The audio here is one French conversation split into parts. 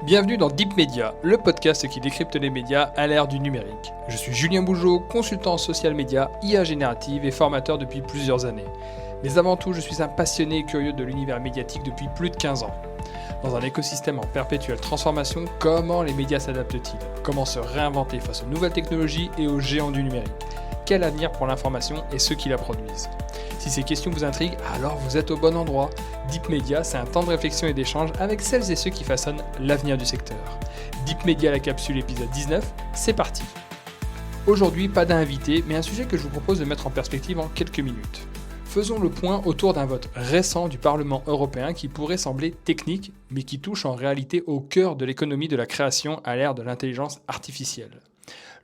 Bienvenue dans Deep Media, le podcast qui décrypte les médias à l'ère du numérique. Je suis Julien Bougeot, consultant en social media, IA générative et formateur depuis plusieurs années. Mais avant tout, je suis un passionné et curieux de l'univers médiatique depuis plus de 15 ans. Dans un écosystème en perpétuelle transformation, comment les médias s'adaptent-ils? Comment se réinventer face aux nouvelles technologies et aux géants du numérique? Quel avenir pour l'information et ceux qui la produisent? Si ces questions vous intriguent, alors vous êtes au bon endroit. Deep Media, c'est un temps de réflexion et d'échange avec celles et ceux qui façonnent l'avenir du secteur. Deep Media, la capsule épisode 19, c'est parti. Aujourd'hui, pas d'invité, mais un sujet que je vous propose de mettre en perspective en quelques minutes. Faisons le point autour d'un vote récent du Parlement européen qui pourrait sembler technique, mais qui touche en réalité au cœur de l'économie de la création à l'ère de l'intelligence artificielle.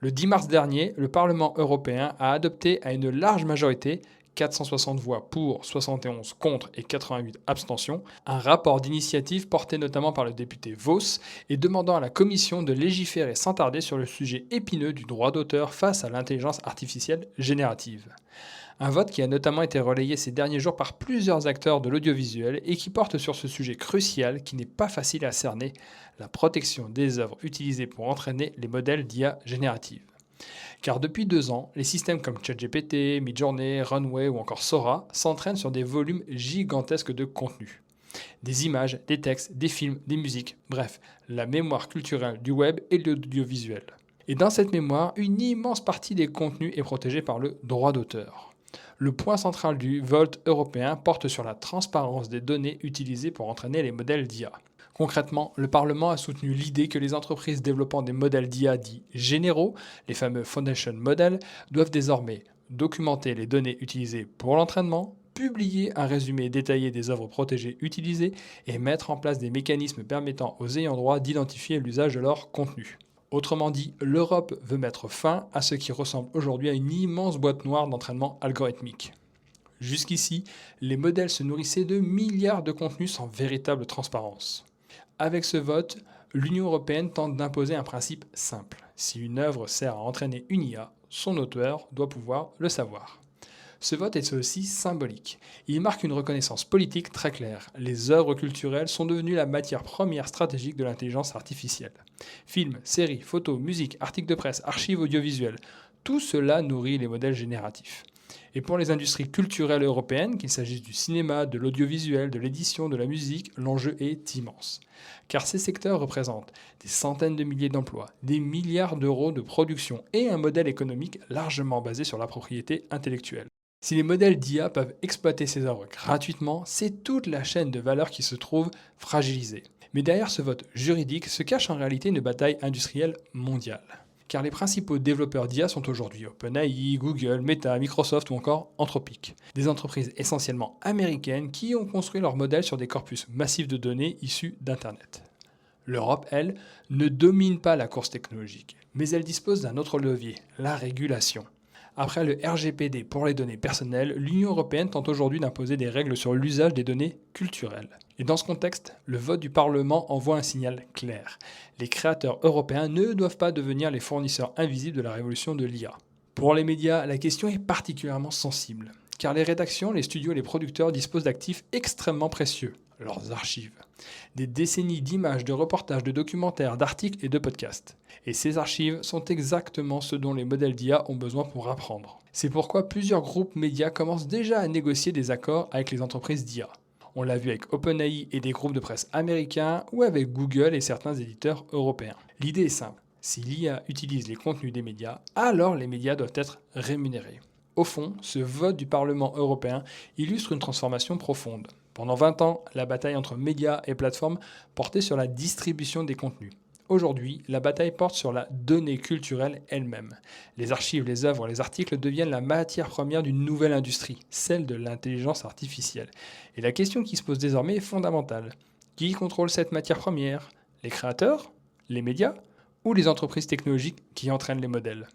Le 10 mars dernier, le Parlement européen a adopté à une large majorité, 460 voix pour, 71 contre et 88 abstentions, un rapport d'initiative porté notamment par le député Vos et demandant à la Commission de légiférer sans tarder sur le sujet épineux du droit d'auteur face à l'intelligence artificielle générative. Un vote qui a notamment été relayé ces derniers jours par plusieurs acteurs de l'audiovisuel et qui porte sur ce sujet crucial qui n'est pas facile à cerner, la protection des œuvres utilisées pour entraîner les modèles d'IA générative. Car depuis 2 ans, les systèmes comme ChatGPT, Midjourney, Runway ou encore Sora s'entraînent sur des volumes gigantesques de contenu. Des images, des textes, des films, des musiques, bref, la mémoire culturelle du web et de l'audiovisuel. Et dans cette mémoire, une immense partie des contenus est protégée par le droit d'auteur. Le point central du vote européen porte sur la transparence des données utilisées pour entraîner les modèles d'IA. Concrètement, le Parlement a soutenu l'idée que les entreprises développant des modèles d'IA dits généraux, les fameux Foundation Models, doivent désormais documenter les données utilisées pour l'entraînement, publier un résumé détaillé des œuvres protégées utilisées et mettre en place des mécanismes permettant aux ayants droit d'identifier l'usage de leur contenu. Autrement dit, l'Europe veut mettre fin à ce qui ressemble aujourd'hui à une immense boîte noire d'entraînement algorithmique. Jusqu'ici, les modèles se nourrissaient de milliards de contenus sans véritable transparence. Avec ce vote, l'Union européenne tente d'imposer un principe simple. Si une œuvre sert à entraîner une IA, son auteur doit pouvoir le savoir. Ce vote est aussi symbolique. Il marque une reconnaissance politique très claire. Les œuvres culturelles sont devenues la matière première stratégique de l'intelligence artificielle. Films, séries, photos, musique, articles de presse, archives audiovisuelles, tout cela nourrit les modèles génératifs. Et pour les industries culturelles européennes, qu'il s'agisse du cinéma, de l'audiovisuel, de l'édition, de la musique, l'enjeu est immense. Car ces secteurs représentent des centaines de milliers d'emplois, des milliards d'euros de production et un modèle économique largement basé sur la propriété intellectuelle. Si les modèles d'IA peuvent exploiter ces œuvres gratuitement, c'est toute la chaîne de valeur qui se trouve fragilisée. Mais derrière ce vote juridique se cache en réalité une bataille industrielle mondiale. Car les principaux développeurs d'IA sont aujourd'hui OpenAI, Google, Meta, Microsoft ou encore Anthropic. Des entreprises essentiellement américaines qui ont construit leurs modèles sur des corpus massifs de données issus d'Internet. L'Europe, elle, ne domine pas la course technologique, mais elle dispose d'un autre levier, la régulation. Après le RGPD pour les données personnelles, l'Union européenne tente aujourd'hui d'imposer des règles sur l'usage des données culturelles. Et dans ce contexte, le vote du Parlement envoie un signal clair. Les créateurs européens ne doivent pas devenir les fournisseurs invisibles de la révolution de l'IA. Pour les médias, la question est particulièrement sensible, car les rédactions, les studios et les producteurs disposent d'actifs extrêmement précieux, leurs archives. Des décennies d'images, de reportages, de documentaires, d'articles et de podcasts. Et ces archives sont exactement ce dont les modèles d'IA ont besoin pour apprendre. C'est pourquoi plusieurs groupes médias commencent déjà à négocier des accords avec les entreprises d'IA. On l'a vu avec OpenAI et des groupes de presse américains ou avec Google et certains éditeurs européens. L'idée est simple. Si l'IA utilise les contenus des médias, alors les médias doivent être rémunérés. Au fond, ce vote du Parlement européen illustre une transformation profonde. Pendant 20 ans, la bataille entre médias et plateformes portait sur la distribution des contenus. Aujourd'hui, la bataille porte sur la donnée culturelle elle-même. Les archives, les œuvres, les articles deviennent la matière première d'une nouvelle industrie, celle de l'intelligence artificielle. Et la question qui se pose désormais est fondamentale. Qui contrôle cette matière première? Les créateurs? Les médias? Ou les entreprises technologiques qui entraînent les modèles?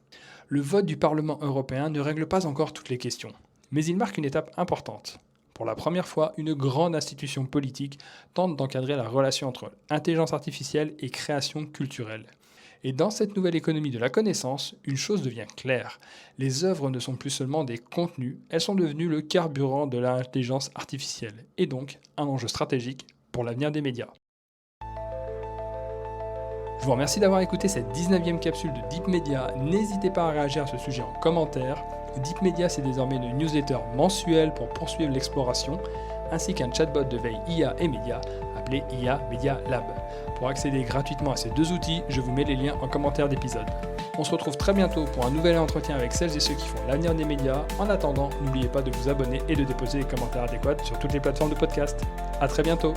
Le vote du Parlement européen ne règle pas encore toutes les questions, mais il marque une étape importante. Pour la première fois, une grande institution politique tente d'encadrer la relation entre intelligence artificielle et création culturelle. Et dans cette nouvelle économie de la connaissance, une chose devient claire. Les œuvres ne sont plus seulement des contenus, elles sont devenues le carburant de l'intelligence artificielle, et donc un enjeu stratégique pour l'avenir des médias. Je vous remercie d'avoir écouté cette 19e capsule de Deep Media. N'hésitez pas à réagir à ce sujet en commentaire. Deep Media, c'est désormais une newsletter mensuelle pour poursuivre l'exploration, ainsi qu'un chatbot de veille IA et média appelé IA Media Lab. Pour accéder gratuitement à ces deux outils, je vous mets les liens en commentaire d'épisode. On se retrouve très bientôt pour un nouvel entretien avec celles et ceux qui font l'avenir des médias. En attendant, n'oubliez pas de vous abonner et de déposer les commentaires adéquats sur toutes les plateformes de podcast. À très bientôt.